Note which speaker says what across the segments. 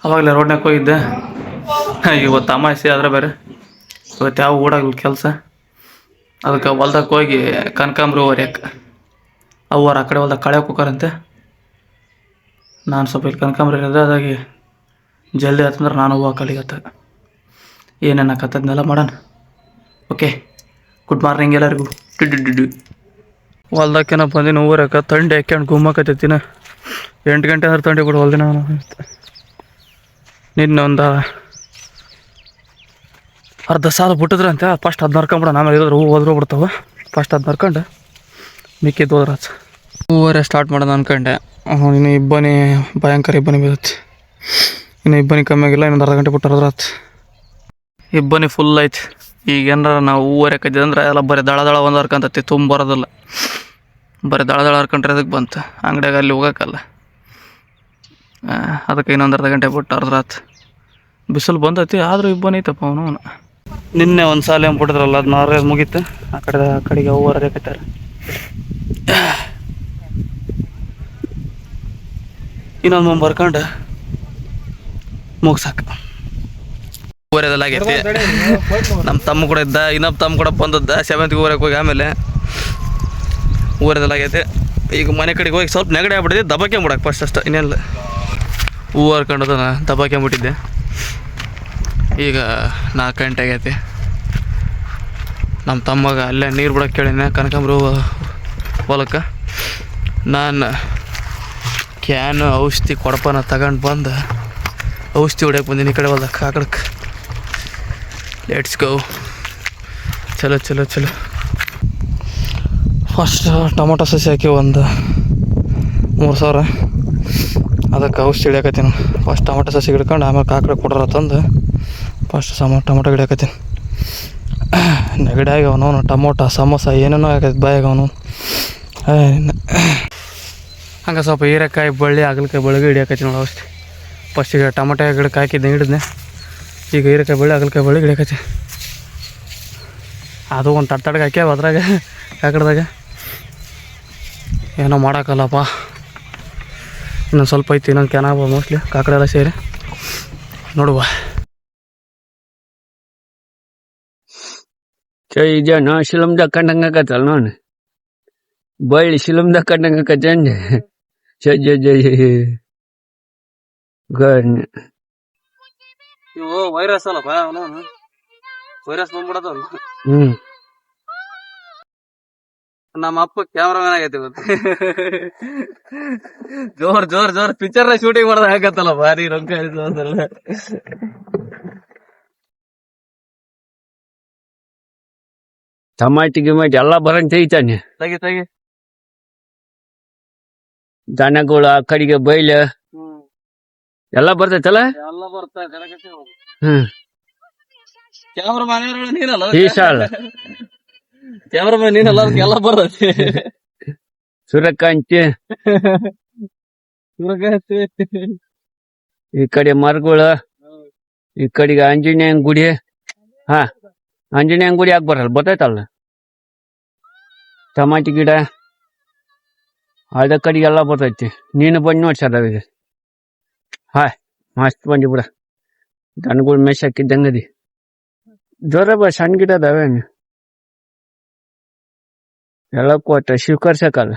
Speaker 1: ಅವಾಗಲೇ ರೋಡ್ನಾಗ ಹೋಗಿದ್ದೆ. ಇವತ್ತು ಅಮಾವಾಸ್ಯೆ ಆದ್ರೆ ಬೇರೆ ಇವತ್ತು ಯಾವ ಓಡಾಗಲ್ಲ ಕೆಲಸ. ಅದಕ್ಕೆ ಹೊಲ್ದಕ್ಕೆ ಹೋಗಿ ಕನಕಾಂಬ್ರಿ ಹೊರ್ಯಕ್ಕೆ ಅವ್ರು ಆ ಕಡೆ ಹೊಲ್ದಾಗ ಕಳೆ ಹೋಗಾರಂತೆ. ನಾನು ಸ್ವಲ್ಪ ಇಲ್ಲಿ ಕನಕಾಂಬ್ರಿ ಇರೋದು ಅದಾಗಿ ಜಲ್ದಿ ಆತಂದ್ರೆ ನಾನು ಹೂವು ಕಲಿಗತ್ತ ಏನೇನು ಹಾಕತ್ತದ್ನೆಲ್ಲ ಮಾಡೋಣ. ಓಕೆ, ಗುಡ್ ಮಾರ್ನಿಂಗ್ ಎಲ್ಲರಿಗೂ. ಹೊಲ್ದಕ್ಕೇನ ಬಂದಿನ ಊರಕ್ಕೆ ತಂಡಿ ಹಾಕ್ಯಂಡು ಗುಮ್ಮಕತ್ತೈತಿನ 8 ಗಂಟೆ ಅಂದ್ರೆ ತಂಡಿ ಕೂಡ ಹೊಲ್ದಿನ. ನಿನ್ನೆ ಒಂದು ಅರ್ಧ ಸಾಲ ಬಿಟ್ಟಿದ್ರಂತೆ. ಫಸ್ಟ್ ಅದು ನರ್ಕೊಂಬಿಡೋಣ, ಆಮೇಲೆ ಇದ್ರೆ ಹೂವು ಹೋದ್ರೂ ಬಿಡ್ತಾವೆ. ಫಸ್ಟ್ ಅದು ನರ್ಕೊಂಡು ಮಿಕ್ಕಿದ್ದು ಹೋದ್ರ ಹೂವರೆ ಸ್ಟಾರ್ಟ್ ಮಾಡೋದು ಅನ್ಕೊಂಡೆ. ಇನ್ನು ಇಬ್ಬನಿ ಭಯಂಕರ ಇಬ್ಬನಿ ಬೀಳುತ್ತೆ. ಇನ್ನು ಇಬ್ಬನಿ ಕಮ್ಮಿ ಆಗಿಲ್ಲ, ಇನ್ನೊಂದು ಅರ್ಧ ಗಂಟೆ ಬಿಟ್ಟು ಹೋದ್ರಾತು. ಇಬ್ಬನಿ ಫುಲ್ ಐತಿ. ಈಗ ಏನಾರ ನಾವು ಹೂವರೆ ಕದ್ದಿದ್ರೆ ಎಲ್ಲ ಬರೀ ದಳ ದಳ ಒಂದು ಹರ್ಕೊಂತತಿ, ತುಂಬ ಬರೋದಿಲ್ಲ. ಬರೀ ದಳ ದಳ ಹರ್ಕೊಂಡ್ರೆ ಅದಕ್ಕೆ ಬಂತು. ಅಂಗಡಿಯಾಗ ಅಲ್ಲಿ ಹೋಗೋಕ್ಕಲ್ಲ, ಅದಕ್ಕೆ ಇನ್ನೊಂದು ಅರ್ಧ ಗಂಟೆ ಬಿಟ್ಟು ಅರ್ಧರಾತು. ಬಿಸಿಲು ಬಂದೈತಿ ಆದರೂ ಇಬ್ಬನಿ ಐತಪ್ಪ ಅವನು. ನಿನ್ನೆ ಒಂದು ಸಾಲ ಏನು ಬಿಟ್ಟಿದ್ರಲ್ಲ, ಅದು ನಾರೇ ಮುಗೀತು. ಆ ಕಡೆಗೆ ಹೂವು ಹರಿಯಕತ್ತಾರೆ. ಇನ್ನೊಂದು ಮುಂದೆ ಬರ್ಕೊಂಡು ಮುಗ್ಸಾಕ ಊರೆದೆಲ್ಲ ಆಗೈತಿ. ನಮ್ಮ ತಮ್ಮ ಕೂಡ ಇದ್ದ, ಇನ್ನೊಬ್ಬ ತಮ್ಮ ಕೂಡ ಬಂದದ್ದ ಸೇವಂತಿಗೆ ಊರಕ್ಕೆ ಹೋಗಿ. ಆಮೇಲೆ ಊರೆದೆಲ್ಲ ಆಗೈತಿ. ಈಗ ಮನೆ ಕಡೆಗೆ ಹೋಗಿ ಸ್ವಲ್ಪ ನೆಗಡಿ ಆಗ್ಬಿಟ್ಟಿದ್ದೆ, ದಬ್ಬಾಕ್ಯಂಬಿಡಕ್ಕೆ ಫಸ್ಟ್ ಅಷ್ಟು, ಇನ್ನೆಲ್ಲ ಹೂವು ಹರ್ಕೊಂಡದ ದಬ್ಬಾಕ್ಯಂಬಿಟ್ಟಿದ್ದೆ. ಈಗ 4 ಗಂಟೆ ಆಗೈತಿ. ನಮ್ಮ ತಮ್ಮಗೆ ಅಲ್ಲೇ ನೀರು ಬಿಡೋಕೆ ಕೇಳಿನ ಕನಕಾಂಬ್ರಿ ಹೊಲಕ್ಕೆ. ನಾನು ಕ್ಯಾನು ಔಷಧಿ ಕೊಡಪನ ತಗೊಂಡು ಬಂದು ಔಷಧಿ ಹೊಡ್ಯಕ್ಕೆ ಬಂದೀನಿ ಈ ಕಡೆ ಹೊಲಕ್ಕೆ ಆ ಕಡೆಗೆ. Let's go. ಚಲೋ ಚಲೋ ಚಲೋ. ಫಸ್ಟ್ ಟೊಮೊಟೊ ಸಸಿ ಹಾಕಿ ಒಂದು 3,000. ಅದಕ್ಕೆ ಔಷಧಿ ಹಿಡಿಯಕತ್ತೀನಿ. ಫಸ್ಟ್ ಟೊಮೊಟೊ ಸಸಿ ಹಿಡ್ಕೊಂಡು ಆಮೇಲೆ ಕಾಕಡೆ ಕೊಡ್ರ ತಂದು ಫಸ್ಟ್ ಟೊಮೊಟೊ ಹಿಡಿಯಕತ್ತೀನಿ. ನೆಗಡಿಯಾಗಿ ಅವನು ಟೊಮೊಟೊ ಸಮೋಸ ಏನೇನೋ ಆಗೈತೆ ಬಾಯಾಗ ಅವನು. ಹಂಗೆ ಸ್ವಲ್ಪ ಹೀರೆಕಾಯಿ ಬಳ್ಳಿ ಹಾಗಲಕಾಯಿ ಬಳ್ಳಿಗೆ ಹಿಡಿಯಕತ್ತೀನಿ ನೋಡಿ ಔಷಧಿ. ಫಸ್ಟಿಗೆ ಟೊಮೊಟೊ ಗಿಡಕ್ಕೆ ಹಾಕಿದ್ದೆ, ಹಿಡಿದ್ನೆ. ಈಗ ಹೀರೆಕಾಯಿ ಬಳ್ಳಿ ಹಾಗಲಕಾಯಿ ಬಳ್ಳಿ ಹಿಡಿಯಕತ್ತೀನಿ. ಅದು ಒಂದು ತಟ್ಟಗೆ ಹಾಕ್ಯಾವ ಅದ್ರಾಗ ಕಾಕಡ್ದಾಗ. ಏನೋ ಮಾಡೋಕ್ಕಲ್ಲಪ್ಪ, ಇನ್ನೊಂದು ಸ್ವಲ್ಪ ಐತಿ, ಇನ್ನೊಂದು ಕ್ಯಾನ್ ಆಗ್ಬೋದು ಮೋಸ್ಟ್ಲಿ. ಕಾಕಡೆ ಎಲ್ಲ ಸೇರಿ ನೋಡುವ.
Speaker 2: ಜನ ಶಿಲಮ್ದಾಗ ಕಂಡಂಗೆ ಆಕತ್ತಲ್ಲ ನೋಡಿ, ಬಳ್ಳಿ ಶಿಲಮ್ದಾಗ ಕಂಡಂಗೆ ಆಕತ್ತೆ ಅಂದೆ.
Speaker 1: ಇವು ವೈರಸ್ ಅಲ್ಲಪ್ಪ, ವೈರಸ್ ಬಂದ್ಬಿಡೋದಲ್ಲ. ನಮ್ಮ ಅಪ್ಪ ಕ್ಯಾಮ್ರಾಮನ್ ಆಗೈತಿ ಇವತ್ತು. ಜೋರ್ ಜೋರ್ ಜೋರ್ ಪಿಕ್ಚರ್ ಶೂಟಿಂಗ್ ಮಾಡೋದು ಆಗತ್ತಲ್ಲ, ಭಾರಿ ರೊಕ್ಕ ಇರ್ತದಲ್ಲ.
Speaker 2: ಟಮಾಟಿ ಗಿಮಾಟಿ ಎಲ್ಲ ಬರಂತ ಐತಾನೆ.
Speaker 1: ತೆಗಿ ತೆಗಿ.
Speaker 2: ದನಗಳು ಆ ಕಡೆಗೆ ಬೈಲು ಎಲ್ಲ ಬರ್ತೈತಲ್ಲ.
Speaker 1: ಎಲ್ಲ ಬರ್ತಾ
Speaker 2: ಹ್ಮ್,
Speaker 1: ಕ್ಯಾಮ್ರಾಮನ್ ನೀನಲ್ಲ,
Speaker 2: ಈ ಸಾಲ
Speaker 1: ಕ್ಯಾಮ್ರಾಮನ್ ನೀನಲ್ಲ, ಅದಕ್ಕೆ ಎಲ್ಲ ಬರ್ತೈತಿ.
Speaker 2: ಸೂರ್ಯಕಾಂತಿ ಈ ಕಡೆ ಮರಗಳು, ಈ ಕಡೆಗೆ ಆಂಜನೇಯನ ಗುಡಿ. ಹಾ, ಆಂಜನೇಯನ ಗುಡಿ ಯಾಕೆ ಬರಲ್ಲ, ಬರ್ತೈತಲ್ಲ. ಟಮಾಟಿ ಗಿಡ ಅದ ಕಡೆಗೆಲ್ಲ ಬರ್ತೈತಿ. ನೀನು ಬಂದು ನೋಡ್ಸದ. ಹಾಯ್, ಮಸ್ತ್ ಬಂದಿ ಬಿಡ. ದನಗಳು ಮೇಷ್ ಹಾಕಿದ್ದಂಗದಿ. ಜೋರ ಬಾ, ಸಣ್ಣ ಗಿಡ ಅದಾವೆ ಎಲ್ಲ ಕೊಟ್ಟ ಸ್ವೀಕರಿಸಕಲ್ಲ.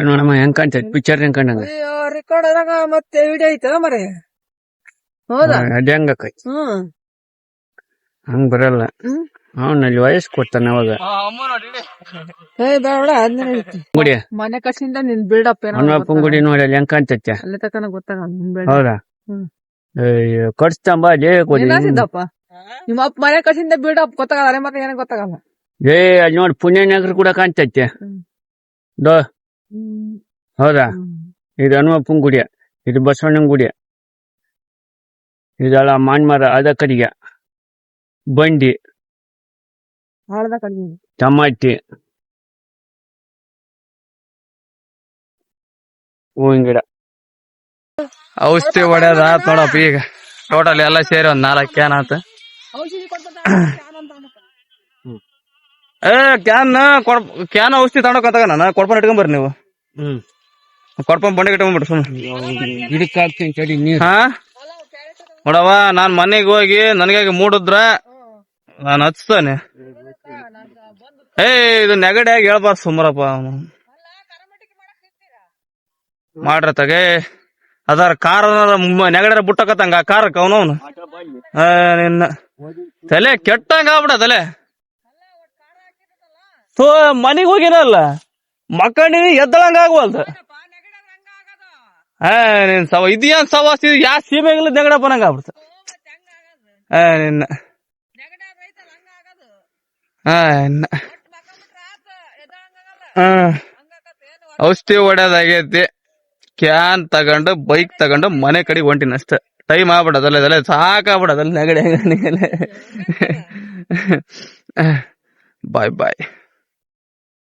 Speaker 2: ನೋಡಮ್ಮ ಹೆಂಗ್ ಕಾಣ್ತೈತಿ ಪಿಕ್ಚರ್ ಹೆಂಗ್ ಕಂಡಂಗ.
Speaker 3: ರೆಕಾರ್ಡ್ ಮತ್ತೆ ವಿಡಿಯೋ ಐತಲ್ಲ ಮರೆ. ಹೌದಾ,
Speaker 2: ಅದ ಹೆಂಗಕೈತಿ ಹಂಗ್ ಬರಲ್ಲ. ಅವನಲ್ಲಿ ವಯಸ್ಸು ಕೊಡ್ತಾನೆ ಅವಾಗ. ಗುಡಿ
Speaker 3: ಮನೆ ಕಸಿಂದ ನಿನ್ ಬಿಲ್ಡಪ್
Speaker 2: ಹನುಮಪ್ಪನ ಗುಡಿ ನೋಡಿ ಅಲ್ಲಿ ಹೆಂಗ್ ಕಾಣ್ತೈತೆ.
Speaker 3: ಅಲ್ಲಿ ತಕನ ಗೊತ್ತಾಗಲ್ಲ.
Speaker 2: ಹೌದಾ, ಕಟ್ಸ್ತಂಬ ಲೇ ಕೊಡಿ.
Speaker 3: ನಿಮ್ಮ ಅಪ್ಪ ಮನೆ ಕಸಿಂದ ಬಿಲ್ಡಪ್ ಗೊತ್ತಾಗಲ್ಲ, ಮತ್ತೆ ಏನ ಗೊತ್ತಾಗಲ್ಲ.
Speaker 2: ಅಲ್ಲಿ ನೋಡಿ ಪುಣ್ಯನಗರ ಕೂಡ ಕಾಣ್ತೈತೆ. ಹೌದಾ, ಇದು ಹನುಮಪ್ಪನ ಗುಡಿ, ಇದು ಬಸವಣ್ಣನ ಗುಡಿ, ಇದೆಲ್ಲ ಮಾನ್ಮರ. ಅದ ಕಡೆಗೆ ಬಂಡಿ, ಟಮಾಟಿ, ಹೂವಿನ ಗಿಡ.
Speaker 1: ಔಷಧಿ ಹೊಡ್ಯೋದ ನೋಡಪ್ಪ. ಈಗ ಟೋಟಲ್ ಎಲ್ಲ ಸೇರಿ ಒಂದ್ 4 ಕ್ಯಾನ್ ಆತ. ಏ ಕ್ಯಾನ್ ಔಷಧಿ ತಗೊಂಡೋಗತ್ತಾಗ ನಾನು ಕೊಡ್ಪನ್ ಇಟ್ಕೊಂಬರ್ರಿ ನೀವು
Speaker 2: ಹ್ಮ್
Speaker 1: ಕೊಡ್ಪನ್ ಬಂಡೆ ಇಟ್ಕೊಂಡ್ಬಿಟ್ರಿ ಸುಮ್ಮನೆ
Speaker 2: ಗಿಡಕ್ಕೆ ಹಾಕ್ತೀನಿ ಚಡಿ ನೀರು.
Speaker 1: ಹಾ ನೋಡವ ನಾನ್ ಮನೆಗೆ ಹೋಗಿ ನನಗಾಗಿ ಮೂಡಿದ್ರ ನಾನು ಹಚ್ತಾನೆ. ಏ ಇದು ನೆಗಡಿಯಾಗಿ ಹೇಳ್ಬಾರ್ದು ಸುಮ್ಮರಪ್ಪ ಮಾಡ್ರ ತಗೆ ಅದಾರ ಕಾರ್ ನೆಗಡ ಬುಟ್ಟಕತ್ತಂಗ ಆ ಕಾರಕ್ಕೆ ಅವನವನು ನಿನ್ನ ತಲೆ ಕೆಟ್ಟಂಗ ಆಗ್ಬಿಡ ತಲೆ ಸೊ ಮನಿಗ್ ಹೋಗಿನಲ್ಲ ಮಕ್ಕಳ ಎದ್ದಳಂಗ ಆಗ್ವಲ್ದ. ನಿನ್ ಸವ ಇದೇನ್ ಸವಾಸ ಯಾ ಸೀಮೆಗಳ ನೆಗಡ ಬರಂಗ ಆಗ್ಬಿಡ್ತ ನಿನ್ನ ಔಷಧಿ ಹೊಡ್ಯೋದಾಗೈತಿ. ಕ್ಯಾನ್ ತಗೊಂಡು ಬೈಕ್ ತಗೊಂಡು ಮನೆ ಕಡೆ ಹೊಂಟಿನ ಅಷ್ಟ. ಟೈಮ್ ಆಗ್ಬಿಡದಲ್ಲ ಸಾಕಾಗ್ಬಿಡದಲ್ಲ ನೆಗಡಿ. ಬಾಯ್ ಬಾಯ್.